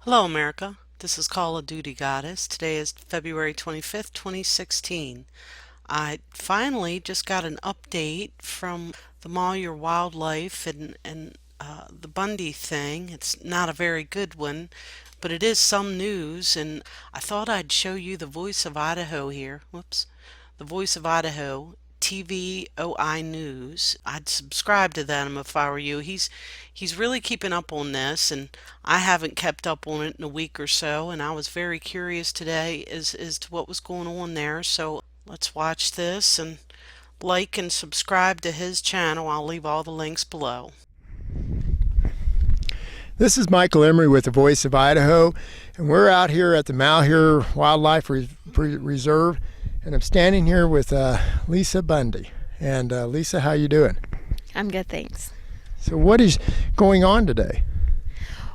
Hello, America. This is Call of Duty Goddess. Today is February 25th, 2016. I finally just got an update from the Mall Your Wildlife and the Bundy thing. It's not a very good one, but it is some news, and I thought I'd show you the voice of Idaho here. Whoops. The voice of Idaho. TVOI News. I'd subscribe to them if I were you. He's really keeping up on this, and I haven't kept up on it in a week or so, and I was very curious today as to what was going on there. So let's watch this and like and subscribe to his channel. I'll leave all the links below. This is Michael Emery with the Voice of Idaho, and we're out here at the Malheur Wildlife Reserve, and I'm standing here with Lisa Bundy. And Lisa, how you doing? I'm good, thanks. So what is going on today?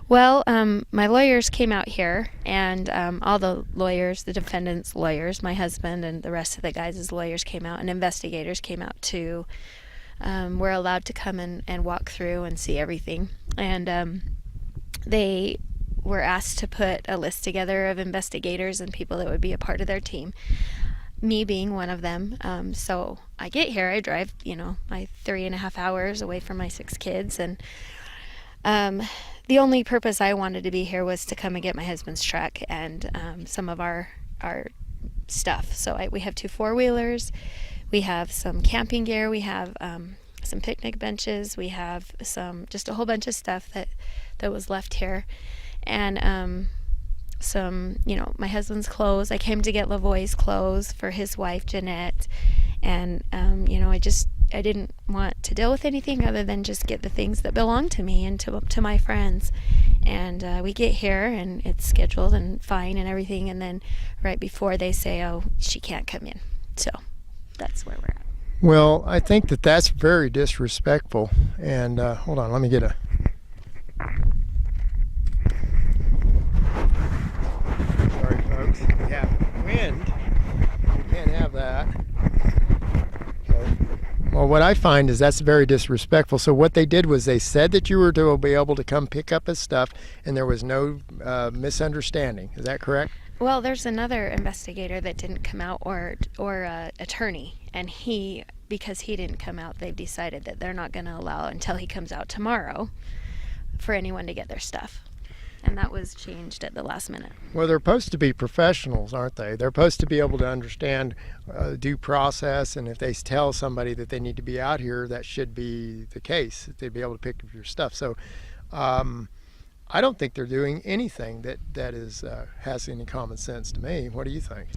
Well, my lawyers came out here, and all the lawyers, the defendant's lawyers, my husband and the rest of the guys' lawyers came out, and investigators came out too. We're allowed to come and walk through and see everything. And they were asked to put a list together of investigators and people that would be a part of their team, me being one of them. So I get here, I drive, my 3.5 hours away from my 6 kids, and the only purpose I wanted to be here was to come and get my husband's truck and some of our stuff. So we have 2 4-wheelers, we have some camping gear, we have some picnic benches, we have just a whole bunch of stuff that was left here, and some, my husband's clothes. I came to get Lavoie's clothes for his wife Jeanette, and I didn't want to deal with anything other than just get the things that belong to me and to my friends. And we get here and it's scheduled and fine and everything, and then right before they say, oh, she can't come in. So that's where we're at. Well, I think that's very disrespectful. And hold on, let me get a... Sorry, folks. We have wind. We can't have that. Okay. Well, what I find is that's very disrespectful. So what they did was they said that you were to be able to come pick up his stuff, and there was no misunderstanding. Is that correct? Well, there's another investigator that didn't come out, or attorney, and because he didn't come out, they've decided that they're not going to allow until he comes out tomorrow for anyone to get their stuff. And that was changed at the last minute. Well, they're supposed to be professionals, aren't they? They're supposed to be able to understand due process, and if they tell somebody that they need to be out here, that should be the case, that they'd be able to pick up your stuff. So I don't think they're doing anything that is has any common sense to me. What do you think?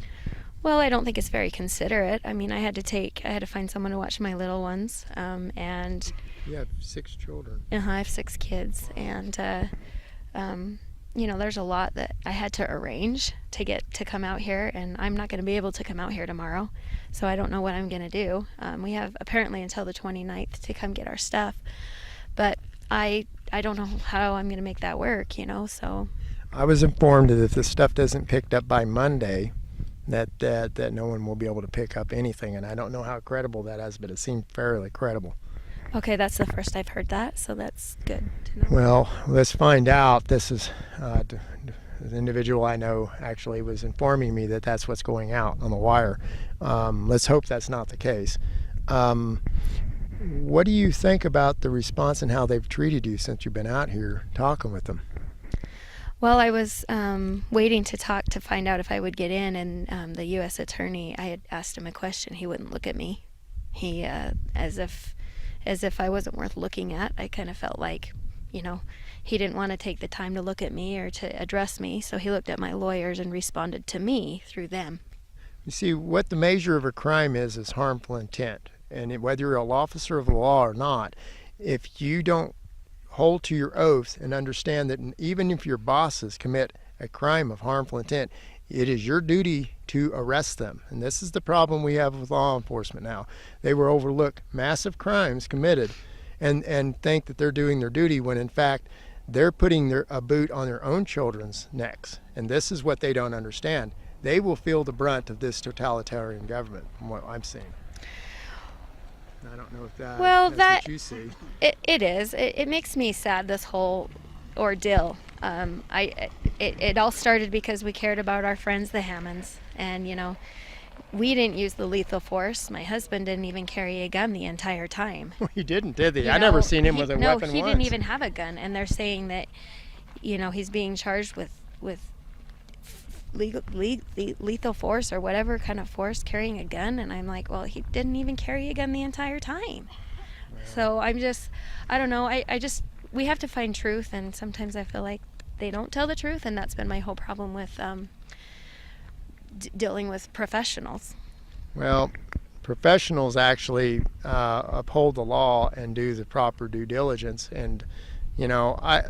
Well, I don't think it's very considerate. I mean, I had to find someone to watch my little ones, and You have 6 children. I have 6 kids, and there's a lot that I had to arrange to get to come out here, and I'm not going to be able to come out here tomorrow, so I don't know what I'm going to do. We have apparently until the 29th to come get our stuff, but I don't know how I'm going to make that work, so. I was informed that if the stuff doesn't picked up by Monday, that no one will be able to pick up anything, and I don't know how credible that is, but it seemed fairly credible. Okay, that's the first I've heard that, so that's good to know. Well, let's find out. This is the individual I know actually was informing me that that's what's going out on the wire. Let's hope that's not the case. What do you think about the response and how they've treated you since you've been out here talking with them? Well, I was waiting to talk to find out if I would get in, and the U.S. attorney, I had asked him a question. He wouldn't look at me. He, as if I wasn't worth looking at. I kind of felt like, he didn't want to take the time to look at me or to address me, so he looked at my lawyers and responded to me through them. You see, what the measure of a crime is harmful intent. And whether you're a law officer of the law or not, if you don't hold to your oath and understand that even if your bosses commit a crime of harmful intent, it is your duty to arrest them. And this is the problem we have with law enforcement now. They will overlook massive crimes committed and think that they're doing their duty when in fact they're putting a boot on their own children's necks. And this is what they don't understand. They will feel the brunt of this totalitarian government, from what I'm seeing. I don't know if that's what you see. It is. It makes me sad, this whole ordeal. It all started because we cared about our friends, the Hammonds, and we didn't use the lethal force. My husband didn't even carry a gun the entire time. He didn't, did he? You I never know, seen him with a no, weapon he didn't once. even have a gun, and they're saying that he's being charged with lethal force or whatever kind of force carrying a gun, and I'm like, well, he didn't even carry a gun the entire time. So I don't know. I just we have to find truth, and sometimes I feel like they don't tell the truth, and that's been my whole problem with dealing with professionals. Well, professionals actually uphold the law and do the proper due diligence. And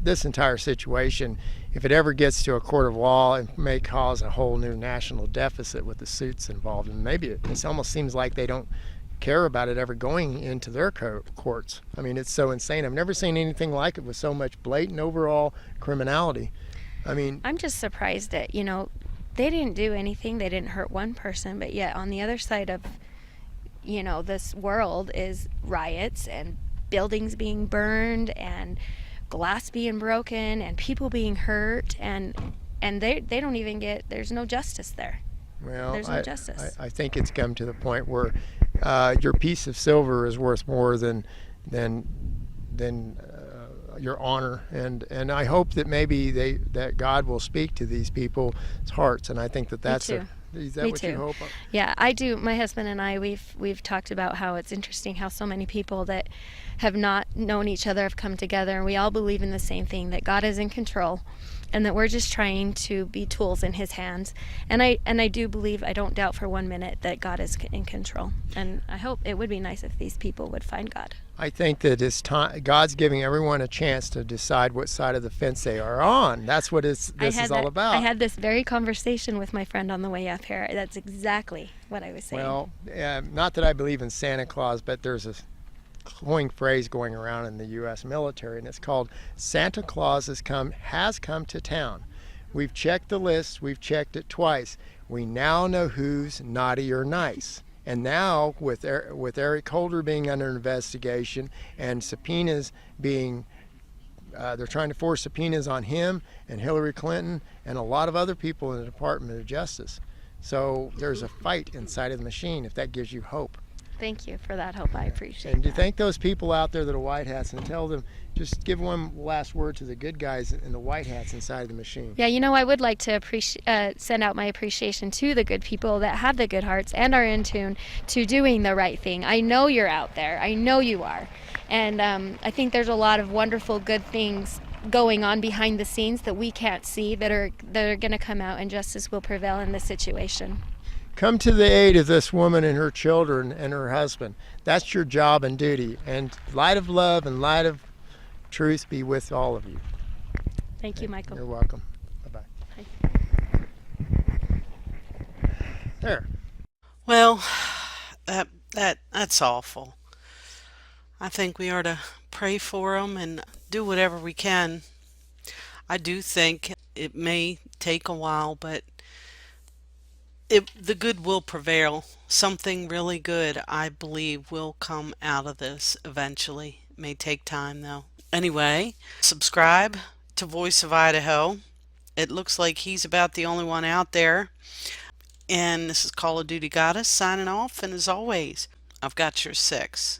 this entire situation, if it ever gets to a court of law, it may cause a whole new national deficit with the suits involved. And maybe it almost seems like they don't care about it ever going into their courts. I mean, it's so insane. I've never seen anything like it with so much blatant overall criminality. I mean, I'm just surprised that they didn't do anything. They didn't hurt one person, but yet on the other side of this world is riots and buildings being burned and glass being broken and people being hurt, and they don't even get, there's no justice there. Well, there's no justice. I think it's come to the point where your piece of silver is worth more than your honor, and I hope that maybe that God will speak to these people's hearts, and I think that's Me too. Is that Me what too. you hope? Yeah, I do. My husband and I, we've talked about how it's interesting how so many people that have not known each other have come together, and we all believe in the same thing, that God is in control, and that we're just trying to be tools in His hands. And I do believe, I don't doubt for 1 minute that God is in control. And I hope it would be nice if these people would find God. I think that it's time. God's giving everyone a chance to decide what side of the fence they are on. That's what this is all about. I had this very conversation with my friend on the way up here. That's exactly what I was saying. Well, not that I believe in Santa Claus, but there's a cloying phrase going around in the U.S. military, and it's called Santa Claus has come to town. We've checked the list. We've checked it twice. We now know who's naughty or nice. And now, with Eric Holder being under investigation and subpoenas being, they're trying to force subpoenas on him and Hillary Clinton and a lot of other people in the Department of Justice. So there's a fight inside of the machine, if that gives you hope. Thank you for that hope. I appreciate And to that. thank those people out there that are white hats and tell them, just give one last word to the good guys in the white hats inside the machine. Yeah, I would like to send out my appreciation to the good people that have the good hearts and are in tune to doing the right thing. I know you're out there. I know you are. And I think there's a lot of wonderful, good things going on behind the scenes that we can't see that are going to come out, and justice will prevail in this situation. Come to the aid of this woman and her children and her husband. That's your job and duty. And light of love and light of truth be with all of you. Thank you, Michael. You're welcome. Bye-bye. There. Well, that's awful. I think we are to pray for them and do whatever we can. I do think it may take a while, but the good will prevail. Something really good, I believe, will come out of this eventually. It may take time though. Anyway, subscribe to Voice of Idaho. It looks like he's about the only one out there. And this is Call of Duty Goddess signing off. And as always, I've got your 6.